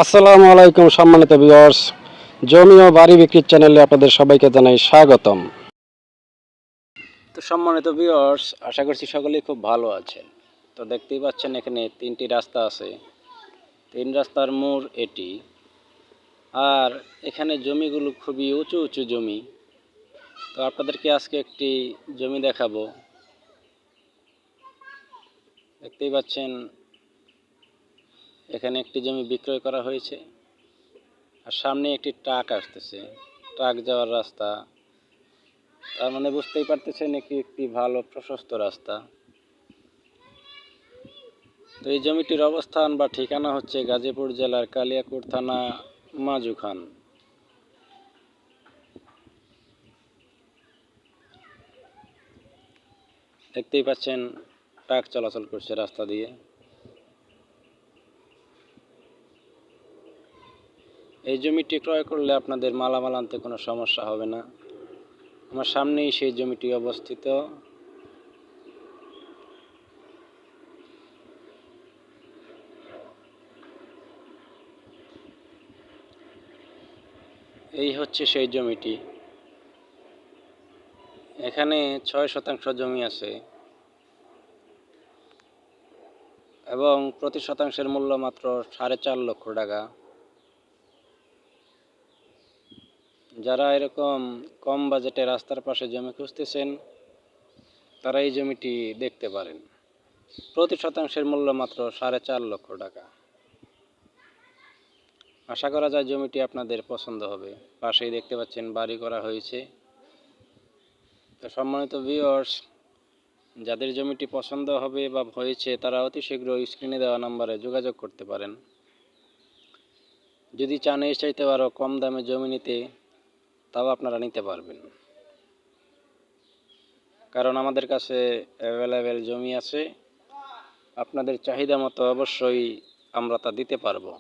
আসসালামু আলাইকুম সম্মানিত ভিউয়ার্স, জমি ও বাড়ি বিক্রির চ্যানেলে আপনাদের সবাইকে জানাই স্বাগতম। তো সম্মানিত ভিউয়ার্স, আশা করছি সকলেই খুব ভালো আছেন। তো দেখতেই পাচ্ছেন এখানে তিনটি রাস্তা আছে, তিন রাস্তার মোড় এটি। আর এখানে জমিগুলো খুবই উঁচু উঁচু জমি। তো আপনাদেরকে আজকে একটি জমি দেখাবো। দেখতেই পাচ্ছেন এখানে একটি জমি বিক্রয় করা হয়েছে, আর সামনে একটি ট্রাক আসতেছে, ট্রাক যাওয়ার রাস্তা। তার মানে বুঝতেই পারতেছেন এটি একটি ভালো প্রশস্ত রাস্তা। তো এই জমিটির অবস্থান বা ঠিকানা হচ্ছে গাজীপুর জেলার কালিয়াকৈর থানা মাজুখান। দেখতেই পাচ্ছেন ট্রাক চলাচল করছে রাস্তা দিয়ে। এই জমিটি ক্রয় করলে আপনাদের মালামাল আনতে কোনো সমস্যা হবে না। আমার সামনেই সেই জমিটি অবস্থিত। এই হচ্ছে সেই জমিটি। এখানে 6 শতাংশ জমি আছে এবং প্রতি শতাংশের মূল্য মাত্র 4.5 লক্ষ টাকা। যারা এরকম কম বাজেটে রাস্তার পাশে জমি খুঁজতেছেন তারা এই জমিটি দেখতে পারেন। প্রতি শতাংশের মূল্য মাত্র 4.5 লক্ষ টাকা। আশা করা যায় জমিটি আপনাদের পছন্দ হবে। পাশেই দেখতে পাচ্ছেন বাড়ি করা হয়েছে। তো সম্মানিত ভিউয়ার্স, যাদের জমিটি পছন্দ হবে বা হয়েছে তারা অতি শীঘ্র স্ক্রিনে দেওয়া নাম্বারে যোগাযোগ করতে পারেন। যদি চান এর চাইতে আরও কম দামে জমি নিতে, তাও আপনারা নিতে পারবেন, কারণ আমাদের কাছে অ্যাভেলেবেল জমি আছে। আপনাদের চাহিদা মতো অবশ্যই আমরা তা দিতে পারবো।